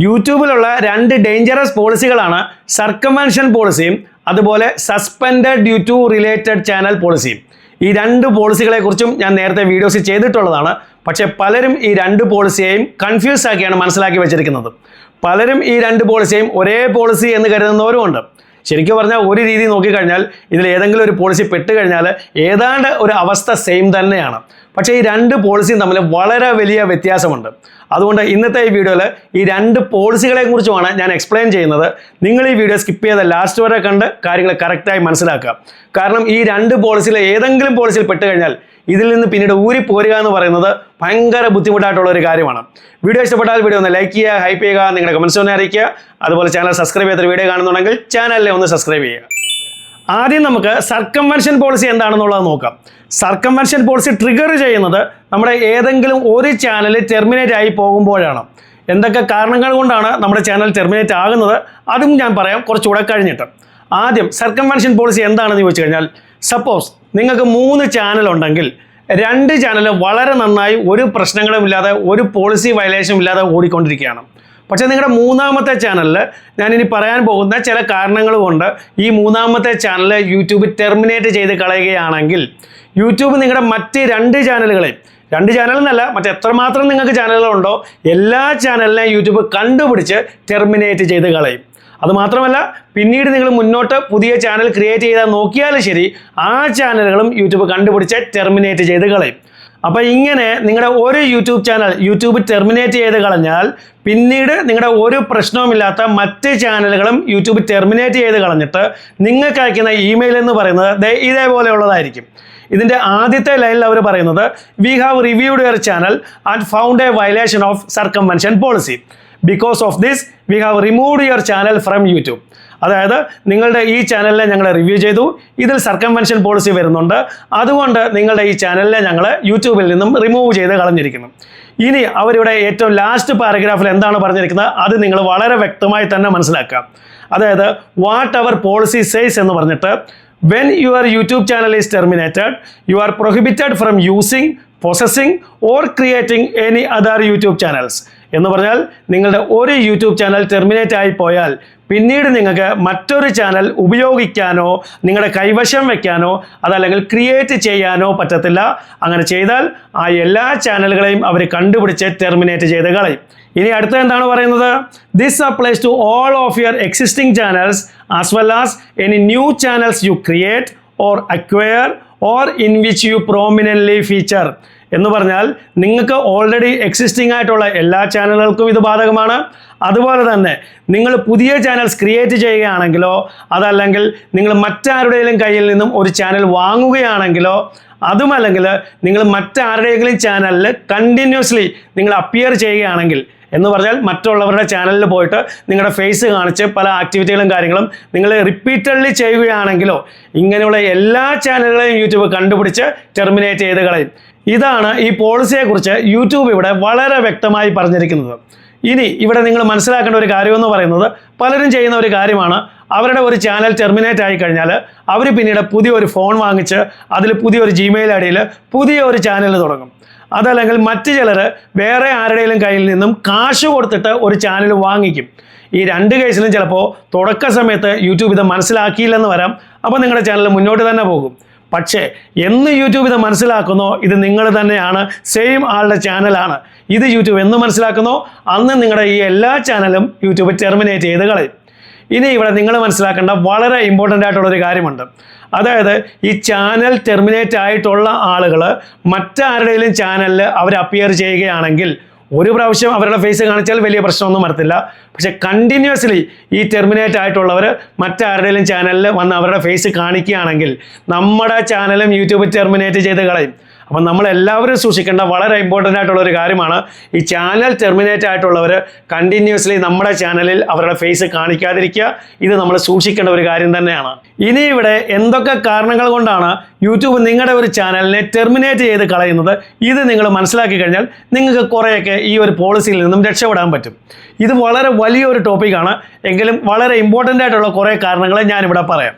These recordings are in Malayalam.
യൂട്യൂബിലുള്ള രണ്ട് ഡേഞ്ചറസ് പോളിസികളാണ് സർക്കംവെൻഷൻ പോളിസിയും അതുപോലെ suspended due to related channel പോളിസിയും. ഈ രണ്ട് പോളിസികളെക്കുറിച്ചും ഞാൻ നേരത്തെ വീഡിയോസ് ചെയ്തിട്ടുള്ളതാണ്. പക്ഷേ പലരും ഈ രണ്ട് പോളിസിയെയും കൺഫ്യൂസ് ആക്കിയാണ് മനസ്സിലാക്കി വെച്ചിരിക്കുന്നത്. പലരും ഈ രണ്ട് പോളിസിയെയും ഒരേ പോളിസി എന്ന് കരുതുന്നവരുമുണ്ട്. ശരിക്കും പറഞ്ഞാൽ ഒരു രീതി നോക്കിക്കഴിഞ്ഞാൽ ഇതിൽ ഏതെങ്കിലും ഒരു പോളിസി പെട്ടുകഴിഞ്ഞാൽ ഏതാണ്ട് ഒരു അവസ്ഥ സെയിം തന്നെയാണ്. പക്ഷേ ഈ രണ്ട് പോളിസിയും തമ്മിൽ വളരെ വലിയ വ്യത്യാസമുണ്ട്. അതുകൊണ്ട് ഇന്നത്തെ ഈ വീഡിയോയിൽ ഈ രണ്ട് പോളിസികളെ കുറിച്ചുമാണ് ഞാൻ എക്സ്പ്ലെയിൻ ചെയ്യുന്നത്. നിങ്ങൾ ഈ വീഡിയോ സ്കിപ്പ് ചെയ്ത് ലാസ്റ്റ് വരെ കണ്ട് കാര്യങ്ങൾ കറക്റ്റായി മനസ്സിലാക്കുക. കാരണം ഈ രണ്ട് പോളിസിയിൽ ഏതെങ്കിലും പോളിസിയിൽ പെട്ടുകഴിഞ്ഞാൽ ഇതിൽ നിന്ന് പിന്നീട് ഊരിപ്പോരുക എന്ന് പറയുന്നത് ഭയങ്കര ബുദ്ധിമുട്ടായിട്ടുള്ള ഒരു കാര്യമാണ്. വീഡിയോ ഇഷ്ടപ്പെട്ടാൽ വീഡിയോ ഒന്ന് ലൈക്ക് ചെയ്യുക, ഹൈപ്പ് ചെയ്യുക, നിങ്ങളുടെ കമൻസ് ഒന്ന് അറിയിക്കുക. അതുപോലെ ചാനൽ സബ്സ്ക്രൈബ് ചെയ്തൊരു വീഡിയോ കാണുന്നുണ്ടെങ്കിൽ ചാനലിനെ ഒന്ന് സബ്സ്ക്രൈബ് ചെയ്യുക. ആദ്യം നമുക്ക് സർക്കംവെൻഷൻ പോളിസി എന്താണെന്നുള്ളത് നോക്കാം. സർക്കംവെൻഷൻ പോളിസി ട്രിഗർ ചെയ്യുന്നത് നമ്മുടെ ഏതെങ്കിലും ഒരു ചാനൽ ടെർമിനേറ്റ് ആയി പോകുമ്പോഴാണ്. എന്തൊക്കെ കാരണങ്ങൾ കൊണ്ടാണ് നമ്മുടെ ചാനൽ ടെർമിനേറ്റ് ആകുന്നത് അതും ഞാൻ പറയാം കുറച്ചുകൂടെ കഴിഞ്ഞിട്ട്. ആദ്യം സർക്കംവെൻഷൻ പോളിസി എന്താണെന്ന് ചോദിച്ചു കഴിഞ്ഞാൽ, സപ്പോസ് നിങ്ങൾക്ക് 3 ചാനൽ ഉണ്ടെങ്കിൽ 2 ചാനൽ വളരെ നന്നായി ഒരു പ്രശ്നങ്ങളുമില്ലാതെ ഒരു പോളിസി വയലേഷനും ഇല്ലാതെ ഓടിക്കൊണ്ടിരിക്കുകയാണ്. പക്ഷേ നിങ്ങളുടെ മൂന്നാമത്തെ ചാനലിൽ ഞാനിനി പറയാൻ പോകുന്ന ചില കാരണങ്ങൾ കൊണ്ട് ഈ മൂന്നാമത്തെ ചാനൽ യൂട്യൂബ് ടെർമിനേറ്റ് ചെയ്ത് കളയുകയാണെങ്കിൽ യൂട്യൂബ് നിങ്ങളുടെ മറ്റ് 2 ചാനലുകളെയും 2 ചാനലെന്നല്ല മറ്റെത്രമാത്രം നിങ്ങൾക്ക് ചാനലുകളുണ്ടോ എല്ലാ ചാനലിനെയും യൂട്യൂബ് കണ്ടുപിടിച്ച് ടെർമിനേറ്റ് ചെയ്ത് കളയും. അതുമാത്രമല്ല പിന്നീട് നിങ്ങൾ മുന്നോട്ട് പുതിയ ചാനൽ ക്രിയേറ്റ് ചെയ്താൽ നോക്കിയാലും ശരി ആ ചാനലുകളും യൂട്യൂബ് കണ്ടുപിടിച്ച് ടെർമിനേറ്റ് ചെയ്ത് കളയും. അപ്പോൾ ഇങ്ങനെ നിങ്ങളുടെ ഒരു യൂട്യൂബ് ചാനൽ യൂട്യൂബ് ടെർമിനേറ്റ് ചെയ്ത് കളഞ്ഞാൽ പിന്നീട് നിങ്ങളുടെ ഒരു പ്രശ്നവുമില്ലാത്ത മറ്റ് ചാനലുകളും യൂട്യൂബ് ടെർമിനേറ്റ് ചെയ്ത് കളഞ്ഞിട്ട് നിങ്ങൾക്ക് അയക്കുന്ന ഇമെയിൽ എന്ന് പറയുന്നത് ഇതേപോലെയുള്ളതായിരിക്കും. ഇതിൻ്റെ ആദ്യത്തെ ലൈനിൽ അവർ പറയുന്നത്, we have reviewed your channel and found a violation of circumvention policy. Because of this we have removed your channel from YouTube. അതായത് നിങ്ങളുടെ ഈ ചാനലിനെ ഞങ്ങൾ റിവ്യൂ ചെയ്തു, ഇതിൽ സർക്കംവെൻഷൻ പോളിസി വരുന്നുണ്ട്, അതുകൊണ്ട് നിങ്ങളുടെ ഈ ചാനലിനെ ഞങ്ങൾ യൂട്യൂബിൽ നിന്നും റിമൂവ് ചെയ്ത് കളഞ്ഞിരിക്കുന്നു. ഇനി അവരിവിടെ ഏറ്റവും ലാസ്റ്റ് പാരഗ്രാഫിൽ എന്താണ് പറഞ്ഞിരിക്കുന്നത് അത് നിങ്ങൾ വളരെ വ്യക്തമായി തന്നെ മനസ്സിലാക്കാം. അതായത് വാട്ട് അവർ പോളിസി സേസ് എന്ന് പറഞ്ഞിട്ട്, when your YouTube channel is terminated, you are prohibited from using, possessing or creating any other YouTube channels. എന്ന് പറഞ്ഞാൽ നിങ്ങളുടെ ഒരു യൂട്യൂബ് ചാനൽ ടെർമിനേറ്റ് ആയി പോയാൽ പിന്നീട് നിങ്ങൾക്ക് മറ്റൊരു ചാനൽ ഉപയോഗിക്കാനോ നിങ്ങളുടെ കൈവശം വെക്കാനോ അതല്ലെങ്കിൽ ക്രിയേറ്റ് ചെയ്യാനോ പറ്റത്തില്ല. അങ്ങനെ ചെയ്താൽ ആ എല്ലാ ചാനലുകളെയും അവർ കണ്ടുപിടിച്ച് ടെർമിനേറ്റ് ചെയ്ത് കളയും. ഇനി അടുത്ത എന്താണ് പറയുന്നത്, this applies to all of your existing channels as well as any new channels you create or acquire or in which you prominently feature. എന്ന് പറഞ്ഞാൽ നിങ്ങൾക്ക് ഓൾറെഡി എക്സിസ്റ്റിംഗ് ആയിട്ടുള്ള എല്ലാ ചാനലുകൾക്കും ഇത് ബാധകമാണ്. അതുപോലെ തന്നെ നിങ്ങൾ പുതിയ ചാനൽസ് ക്രിയേറ്റ് ചെയ്യുകയാണെങ്കിലോ അതല്ലെങ്കിൽ നിങ്ങൾ മറ്റാരുടെയും കയ്യിൽ നിന്നും ഒരു ചാനൽ വാങ്ങുകയാണെങ്കിലോ അതുമല്ലെങ്കിൽ നിങ്ങൾ മറ്റാരുടെയെങ്കിലും ചാനലിൽ കണ്ടിന്യൂസ്ലി നിങ്ങൾ അപ്പിയർ ചെയ്യുകയാണെങ്കിൽ, എന്ന് പറഞ്ഞാൽ മറ്റുള്ളവരുടെ ചാനലിൽ പോയിട്ട് നിങ്ങളുടെ ഫേസ് കാണിച്ച് പല ആക്ടിവിറ്റികളും കാര്യങ്ങളും നിങ്ങൾ റിപ്പീറ്റഡ്ലി ചെയ്യുകയാണെങ്കിലോ ഇങ്ങനെയുള്ള എല്ലാ ചാനലുകളെയും യൂട്യൂബ് കണ്ടുപിടിച്ച് ടെർമിനേറ്റ് ചെയ്ത് കളയും. ഇതാണ് ഈ പോളിസിയെക്കുറിച്ച് യൂട്യൂബ് ഇവിടെ വളരെ വ്യക്തമായി പറഞ്ഞിരിക്കുന്നത്. ഇനി ഇവിടെ നിങ്ങൾ മനസ്സിലാക്കേണ്ട ഒരു കാര്യമെന്ന് പറയുന്നത്, പലരും ചെയ്യുന്ന ഒരു കാര്യമാണ്, അവരുടെ ഒരു ചാനൽ ടെർമിനേറ്റ് ആയി കഴിഞ്ഞാൽ അവർ പിന്നീട് പുതിയൊരു ഫോൺ വാങ്ങിച്ച് അതിൽ പുതിയൊരു ജിമെയിൽ ഐഡിയിൽ പുതിയൊരു ചാനൽ തുടങ്ങും. അതല്ലെങ്കിൽ മറ്റു ചിലർ വേറെ ആരുടെയും കയ്യിൽ നിന്നും കാശ് കൊടുത്തിട്ട് ഒരു ചാനൽ വാങ്ങിക്കും. ഈ 2 കേസിലും ചിലപ്പോൾ തുടക്ക സമയത്ത് യൂട്യൂബ് ഇത് മനസ്സിലാക്കിയില്ലെന്ന് വരാം. അപ്പോൾ നിങ്ങളുടെ ചാനൽ മുന്നോട്ട് തന്നെ പോകും. പക്ഷേ എന്ന് യൂട്യൂബ് ഇത് മനസ്സിലാക്കുന്നോ ഇത് നിങ്ങൾ തന്നെയാണ്, സെയിം ആളുടെ ചാനലാണ്, ഇത് യൂട്യൂബ് എന്ന് മനസ്സിലാക്കുന്നോ അന്ന് നിങ്ങളുടെ ഈ എല്ലാ ചാനലും യൂട്യൂബ് ടെർമിനേറ്റ് ചെയ്ത് കളയും. ഇനി ഇവിടെ നിങ്ങൾ മനസ്സിലാക്കേണ്ട വളരെ ഇമ്പോർട്ടൻ്റ് ആയിട്ടുള്ളൊരു കാര്യമുണ്ട്. അതായത് ഈ ചാനൽ ടെർമിനേറ്റ് ആയിട്ടുള്ള ആളുകൾ മറ്റാരുടെയും ചാനലിൽ അവർ അപ്പിയർ ചെയ്യുകയാണെങ്കിൽ ഒരു പ്രാവശ്യം അവരുടെ ഫേസ് കാണിച്ചാൽ വലിയ പ്രശ്നമൊന്നും വരത്തില്ല. പക്ഷേ കണ്ടിന്യൂസ്ലി ഈ ടെർമിനേറ്റ് ആയിട്ടുള്ളവർ മറ്റാരുടെയും ചാനലിൽ വന്ന് അവരുടെ ഫേസ് കാണിക്കുകയാണെങ്കിൽ നമ്മുടെ ചാനലും യൂട്യൂബ് ടെർമിനേറ്റ് ചെയ്ത് കളയും. അപ്പം നമ്മളെല്ലാവരും സൂക്ഷിക്കേണ്ട വളരെ ഇമ്പോർട്ടൻ്റ് ആയിട്ടുള്ള ഒരു കാര്യമാണ്, ഈ ചാനൽ ടെർമിനേറ്റ് ആയിട്ടുള്ളവർ കണ്ടിന്യൂസ്ലി നമ്മുടെ ചാനലിൽ അവരുടെ ഫേസ് കാണിക്കാതിരിക്കുക. ഇത് നമ്മൾ സൂക്ഷിക്കേണ്ട ഒരു കാര്യം തന്നെയാണ്. ഇനി ഇവിടെ എന്തൊക്കെ കാരണങ്ങൾ കൊണ്ടാണ് യൂട്യൂബ് നിങ്ങളുടെ ഒരു ചാനലിനെ ടെർമിനേറ്റ് ചെയ്ത് കളയുന്നത് ഇത് നിങ്ങൾ മനസ്സിലാക്കി കഴിഞ്ഞാൽ നിങ്ങൾക്ക് കുറേയൊക്കെ ഈ ഒരു പോളിസിയിൽ നിന്നും രക്ഷപ്പെടാൻ പറ്റും. ഇത് വളരെ വലിയൊരു ടോപ്പിക്കാണ്, എങ്കിലും വളരെ ഇമ്പോർട്ടൻ്റ് ആയിട്ടുള്ള കുറേ കാരണങ്ങൾ ഞാനിവിടെ പറയാം.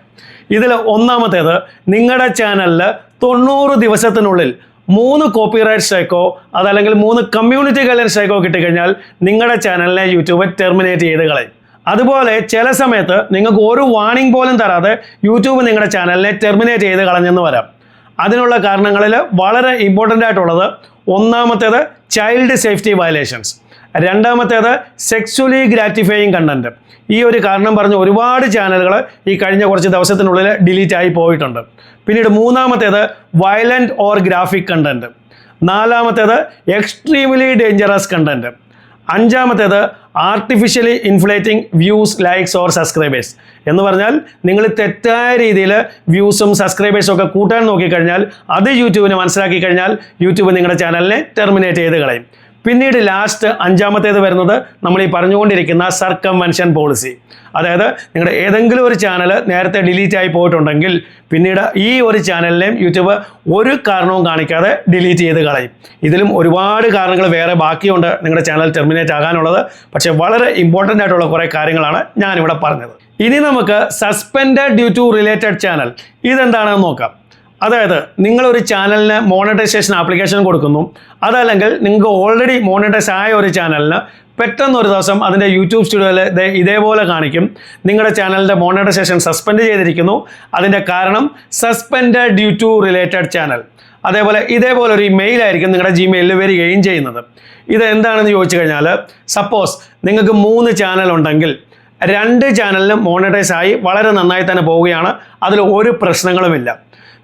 ഇതിൽ ഒന്നാമത്തേത്, നിങ്ങളുടെ ചാനലിൽ 90 ദിവസത്തിനുള്ളിൽ 3 കോപ്പിറൈറ്റ് സ്ട്രൈക്കോ അതല്ലെങ്കിൽ 3 കമ്മ്യൂണിറ്റി ഗൈഡ്ലൈൻ സ്ട്രൈക്കോ കിട്ടിക്കഴിഞ്ഞാൽ നിങ്ങളുടെ ചാനലിനെ യൂട്യൂബ് ടെർമിനേറ്റ് ചെയ്ത് കളയും. അതുപോലെ ചില സമയത്ത് നിങ്ങൾക്ക് ഒരു വാർണിംഗ് പോലും തരാതെ യൂട്യൂബ് നിങ്ങളുടെ ചാനലിനെ ടെർമിനേറ്റ് ചെയ്ത് കളഞ്ഞെന്ന് വരാം. അതിനുള്ള കാരണങ്ങളിൽ വളരെ ഇമ്പോർട്ടൻ്റ് ആയിട്ടുള്ളത്, ഒന്നാമത്തേത് ചൈൽഡ് സേഫ്റ്റി വയലേഷൻസ്, രണ്ടാമത്തേത് സെക്സ്വലി ഗ്രാറ്റിഫയിങ് കണ്ടന്റ്. ഈ ഒരു കാരണം പറഞ്ഞ് ഒരുപാട് ചാനലുകൾ ഈ കഴിഞ്ഞ കുറച്ച് ദിവസത്തിനുള്ളിൽ ഡിലീറ്റ് ആയി പോയിട്ടുണ്ട്. പിന്നീട് മൂന്നാമത്തേത് വയലന്റ് ഓർ ഗ്രാഫിക് കണ്ടന്റ്, നാലാമത്തേത് എക്സ്ട്രീംലി ഡേഞ്ചറസ് കണ്ടന്റ്, അഞ്ചാമത്തേത് artificially inflating views, likes or subscribers. എന്ന് പറഞ്ഞാൽ നിങ്ങൾ തെറ്റായ രീതിയിൽ വ്യൂസും സബ്സ്ക്രൈബേഴ്സും ഒക്കെ കൂട്ടാൻ നോക്കിക്കഴിഞ്ഞാൽ അത് യൂട്യൂബിന് മനസ്സിലാക്കി കഴിഞ്ഞാൽ യൂട്യൂബ് നിങ്ങളുടെ ചാനലിനെ ടെർമിനേറ്റ് ചെയ്ത് കളയും. പിന്നീട് ലാസ്റ്റ് അഞ്ചാമത്തേത് വരുന്നത് നമ്മൾ ഈ പറഞ്ഞുകൊണ്ടിരിക്കുന്ന സർക്കംവെൻഷൻ പോളിസി. അതായത് നിങ്ങളുടെ ഏതെങ്കിലും ഒരു ചാനൽ നേരത്തെ ഡിലീറ്റ് ആയി പോയിട്ടുണ്ടെങ്കിൽ പിന്നീട് ഈ ഒരു ചാനലിനെയും യൂട്യൂബ് ഒരു കാരണവും കാണിക്കാതെ ഡിലീറ്റ് ചെയ്ത് കളയും. ഇതിലും ഒരുപാട് കാരണങ്ങൾ വേറെ ബാക്കിയുണ്ട് നിങ്ങളുടെ ചാനൽ ടെർമിനേറ്റ് ആകാനുള്ളത്. പക്ഷേ വളരെ ഇമ്പോർട്ടൻ്റ് ആയിട്ടുള്ള കുറേ കാര്യങ്ങളാണ് ഞാനിവിടെ പറഞ്ഞത്. ഇനി നമുക്ക് suspended due to related channel ഇതെന്താണെന്ന് നോക്കാം. അതായത് നിങ്ങളൊരു ചാനലിന് മോണിറ്റൈസേഷൻ ആപ്ലിക്കേഷൻ കൊടുക്കുന്നു, അതല്ലെങ്കിൽ നിങ്ങൾക്ക് ഓൾറെഡി മോണിറ്റൈസ് ആയ ഒരു ചാനലിന് പെട്ടെന്ന് ഒരു ദിവസം അതിൻ്റെ യൂട്യൂബ് സ്റ്റുഡിയോയിൽ ഇതേപോലെ കാണിക്കും, നിങ്ങളുടെ ചാനലിൻ്റെ മോണിറ്റൈസേഷൻ സസ്പെൻഡ് ചെയ്തിരിക്കുന്നു, അതിൻ്റെ കാരണം suspended due to related channel. അതേപോലെ ഇതേപോലെ ഒരു ഇമെയിൽ ആയിരിക്കും നിങ്ങളുടെ ജിമെയിലിൽ വരികയും ചെയ്യുന്നത്. ഇത് എന്താണെന്ന് ചോദിച്ചു കഴിഞ്ഞാൽ, സപ്പോസ് നിങ്ങൾക്ക് 3 ചാനൽ ഉണ്ടെങ്കിൽ 2 ചാനലിനും മോണിറ്റൈസ് ആയി വളരെ നന്നായി തന്നെ പോവുകയാണ്, അതിൽ ഒരു പ്രശ്നങ്ങളുമില്ല.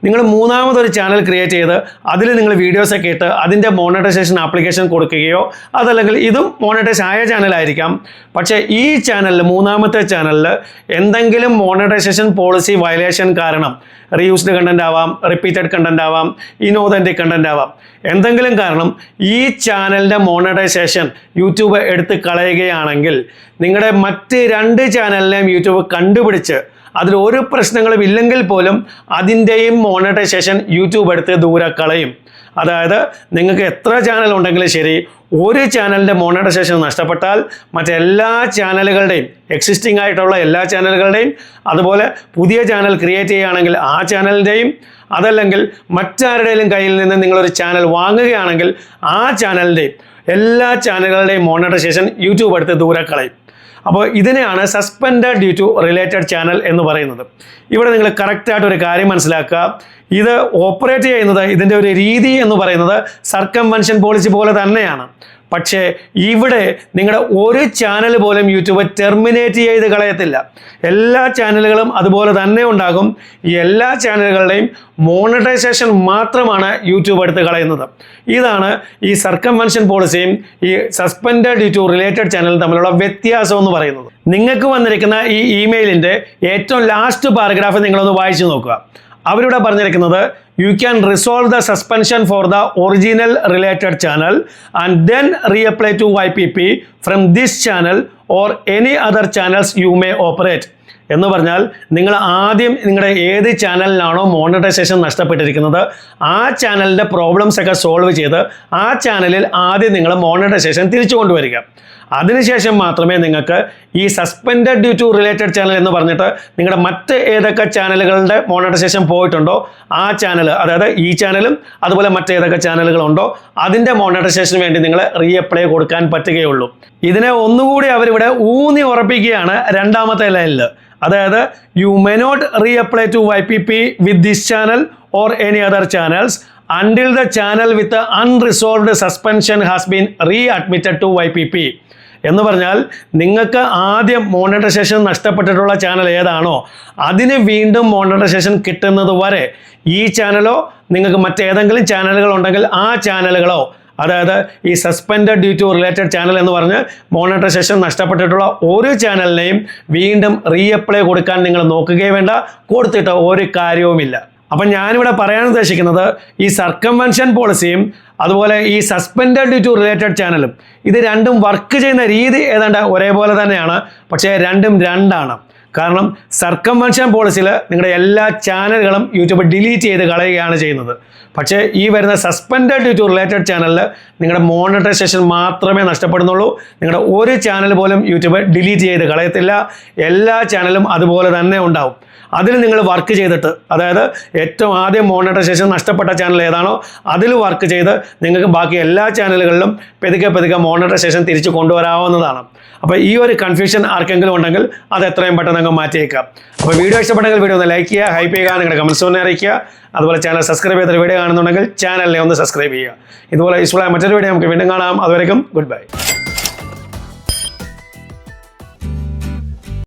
നിങ്ങൾ മൂന്നാമതൊരു ചാനൽ ക്രിയേറ്റ് ചെയ്ത് അതിൽ നിങ്ങൾ വീഡിയോസൊക്കെ ഇട്ട് അതിൻ്റെ മോണിറ്റൈസേഷൻ ആപ്ലിക്കേഷൻ കൊടുക്കുകയോ അതല്ലെങ്കിൽ ഇതും മോണിറ്റൈസ് ആയ ചാനലായിരിക്കാം, പക്ഷേ ഈ ചാനലിൽ മൂന്നാമത്തെ ചാനലിൽ എന്തെങ്കിലും മോണിറ്റൈസേഷൻ പോളിസി വയലേഷൻ കാരണം, റീയൂസ്ഡ് കണ്ടന്റ് ആവാം, റിപ്പീറ്റഡ് കണ്ടന്റ് ആവാം, ഇൻഓതൻറ്റിക് കണ്ടന്റ് ആവാം, എന്തെങ്കിലും കാരണം ഈ ചാനലിൻ്റെ മോണിറ്റൈസേഷൻ യൂട്യൂബ് എടുത്ത് കളയുകയാണെങ്കിൽ നിങ്ങളുടെ മറ്റ് 2 ചാനലിനെയും യൂട്യൂബ് കണ്ടുപിടിച്ച് അതിൽ ഒരു പ്രശ്നങ്ങളും ഇല്ലെങ്കിൽ പോലും അതിൻ്റെയും മോണിറ്റൈസേഷൻ യൂട്യൂബ് എടുത്ത് ദൂരെ കളയും. അതായത് നിങ്ങൾക്ക് എത്ര ചാനൽ ഉണ്ടെങ്കിലും ശരി, ഒരു ചാനലിൻ്റെ മോണിറ്റൈസേഷൻ നഷ്ടപ്പെട്ടാൽ മറ്റെല്ലാ ചാനലുകളുടെയും, എക്സിസ്റ്റിംഗ് ആയിട്ടുള്ള എല്ലാ ചാനലുകളുടെയും, അതുപോലെ പുതിയ ചാനൽ ക്രിയേറ്റ് ചെയ്യുകയാണെങ്കിൽ ആ ചാനലിൻ്റെയും, അതല്ലെങ്കിൽ മറ്റാരുടെയും കയ്യിൽ നിന്ന് നിങ്ങളൊരു ചാനൽ വാങ്ങുകയാണെങ്കിൽ ആ ചാനലിൻ്റെയും, എല്ലാ ചാനലുകളുടെയും മോണിറ്റൈസേഷൻ യൂട്യൂബ് എടുത്ത് ദൂരെ കളയും. അപ്പോൾ ഇതിനെയാണ് suspended due to related channel എന്ന് പറയുന്നത്. ഇവിടെ നിങ്ങൾ കറക്റ്റായിട്ട് ഒരു കാര്യം മനസ്സിലാക്കുക, ഇത് ഓപ്പറേറ്റ് ചെയ്യുന്നത്, ഇതിൻ്റെ ഒരു രീതി എന്ന് പറയുന്നത് സർക്കംവെൻഷൻ പോളിസി പോലെ തന്നെയാണ്. പക്ഷേ ഇവിടെ നിങ്ങളുടെ ഒരു ചാനൽ പോലും യൂട്യൂബ് ടെർമിനേറ്റ് ചെയ്ത് കളയത്തില്ല. എല്ലാ ചാനലുകളും അതുപോലെ തന്നെ ഉണ്ടാകും. ഈ എല്ലാ ചാനലുകളുടെയും മോണിറ്റൈസേഷൻ മാത്രമാണ് യൂട്യൂബ് എടുത്ത് കളയുന്നത്. ഇതാണ് ഈ സർക്കംവെൻഷൻ പോളിസിയും ഈ സസ്പെൻഡഡ് ഡ്യൂ ടു റിലേറ്റഡ് ചാനലും തമ്മിലുള്ള വ്യത്യാസം എന്ന് പറയുന്നത്. നിങ്ങൾക്ക് വന്നിരിക്കുന്ന ഈ ഇമെയിലിൻ്റെ ഏറ്റവും ലാസ്റ്റ് പാരഗ്രാഫ് നിങ്ങളൊന്ന് വായിച്ചു നോക്കുക. അവരിവിടെ പറഞ്ഞിരിക്കുന്നത്, you can resolve the suspension for the original related channel and then reapply to YPP from this channel or any other channels you may operate. എന്ന് പറഞ്ഞാൽ നിങ്ങൾ ആദ്യം നിങ്ങളുടെ ഏത് ചാനലിലാണോ മോണിറ്റൈസേഷൻ നഷ്ടപ്പെട്ടിരിക്കുന്നത് ആ ചാനലിൻ്റെ പ്രോബ്ലംസ് ഒക്കെ സോൾവ് ചെയ്ത് ആ ചാനലിൽ ആദ്യം നിങ്ങൾ മോണിറ്റൈസേഷൻ തിരിച്ചു കൊണ്ടുവരിക. അതിനുശേഷം മാത്രമേ നിങ്ങൾക്ക് ഈ suspended due to related channel എന്ന് പറഞ്ഞിട്ട് നിങ്ങളുടെ മറ്റ് ഏതൊക്കെ ചാനലുകളുടെ മോണിറ്റൈസേഷൻ പോയിട്ടുണ്ടോ ആ ചാനൽ, അതായത് ഈ ചാനലും അതുപോലെ മറ്റേതൊക്കെ ചാനലുകളുണ്ടോ അതിൻ്റെ മോണിറ്റൈസേഷന് വേണ്ടി നിങ്ങൾ റീഅപ്ലൈ കൊടുക്കാൻ പറ്റുകയുള്ളൂ. ഇതിനെ ഒന്നുകൂടി അവരിവിടെ ഊന്നി ഉറപ്പിക്കുകയാണ് രണ്ടാമത്തെ ലൈനിൽ. അതായത് you may not reapply to YPP with this channel or any other channels until the channel with the unresolved suspension has been readmitted to YPP. എന്ന് പറഞ്ഞാൽ നിങ്ങൾക്ക് ആദ്യം മോണിറ്റൈസേഷൻ നഷ്ടപ്പെട്ടിട്ടുള്ള ചാനൽ ഏതാണോ അതിന് വീണ്ടും മോണിറ്റൈസേഷൻ കിട്ടുന്നത് വരെ ഈ ചാനലോ നിങ്ങൾക്ക് മറ്റേതെങ്കിലും ചാനലുകൾ ഉണ്ടെങ്കിൽ ആ ചാനലുകളോ, അതായത് ഈ suspended due to related channel എന്ന് പറഞ്ഞ് മോണിറ്റൈസേഷൻ നഷ്ടപ്പെട്ടിട്ടുള്ള ഒരു ചാനലിനെയും വീണ്ടും റീഅപ്ലൈ കൊടുക്കാൻ നിങ്ങൾ നോക്കുകയേ വേണ്ട, കൊടുത്തിട്ട് ഒരു കാര്യവുമില്ല. അപ്പം ഞാനിവിടെ പറയാൻ ഉദ്ദേശിക്കുന്നത് ഈ സർക്കംവെൻഷൻ പോളിസിയും അതുപോലെ ഈ സസ്പെൻഡഡ് ഡ്യൂ ടു റിലേറ്റഡ് ചാനലും ഇത് രണ്ടും വർക്ക് ചെയ്യുന്ന രീതി ഏതാണ്ട് ഒരേപോലെ തന്നെയാണ്, പക്ഷേ രണ്ടും രണ്ടാണ്. കാരണം സർക്കംവെൻഷൻ പോളിസിയിൽ നിങ്ങളുടെ എല്ലാ ചാനലുകളും യൂട്യൂബ് ഡിലീറ്റ് ചെയ്ത് കളയുകയാണ് ചെയ്യുന്നത്. പക്ഷേ ഈ വരുന്ന സസ്പെൻഡഡ് ഡ്യൂ ടു റിലേറ്റഡ് ചാനലിൽ നിങ്ങളുടെ മോണിറ്റൈസേഷൻ മാത്രമേ നഷ്ടപ്പെടുന്നുള്ളൂ. നിങ്ങളുടെ ഒരു ചാനൽ പോലും യൂട്യൂബ് ഡിലീറ്റ് ചെയ്ത് കളയത്തില്ല. എല്ലാ ചാനലും അതുപോലെ തന്നെ ഉണ്ടാവും. അതിൽ നിങ്ങൾ വർക്ക് ചെയ്തിട്ട്, അതായത് ഏറ്റവും ആദ്യം മോണിറ്റൈസേഷൻ നഷ്ടപ്പെട്ട ചാനൽ ഏതാണോ അതിൽ വർക്ക് ചെയ്ത് നിങ്ങൾക്ക് ബാക്കി എല്ലാ ചാനലുകളിലും പതുക്കെ മോണിറ്റൈസേഷൻ തിരിച്ചു കൊണ്ടുവരാവുന്നതാണ്. അപ്പോൾ ഈ ഒരു കൺഫ്യൂഷൻ ആർക്കെങ്കിലും ഉണ്ടെങ്കിൽ അത് എത്രയും പെട്ടെന്ന് അങ്ങ് മാറ്റിയേക്കാം. അപ്പോൾ വീഡിയോ ഇഷ്ടപ്പെട്ടെങ്കിൽ വീഡിയോ ഒന്ന് ലൈക്ക് ചെയ്യുക, ഹൈപ്പ് ചെയ്യുക, നിങ്ങളുടെ കമൻസ് ഒന്ന് അറിയിക്കുക. അതുപോലെ ചാനൽ സബ്സ്ക്രൈബ് ചെയ്തൊരു വീഡിയോ കാണുന്നുണ്ടെങ്കിൽ ചാനലിനെ ഒന്ന് സബ്സ്ക്രൈബ് ചെയ്യുക. ഇതുപോലെ യൂസ്ഫുള്ളായ മറ്റൊരു വീഡിയോ നമുക്ക് വീണ്ടും കാണാം. അതുവരെയും ഗുഡ് ബൈ.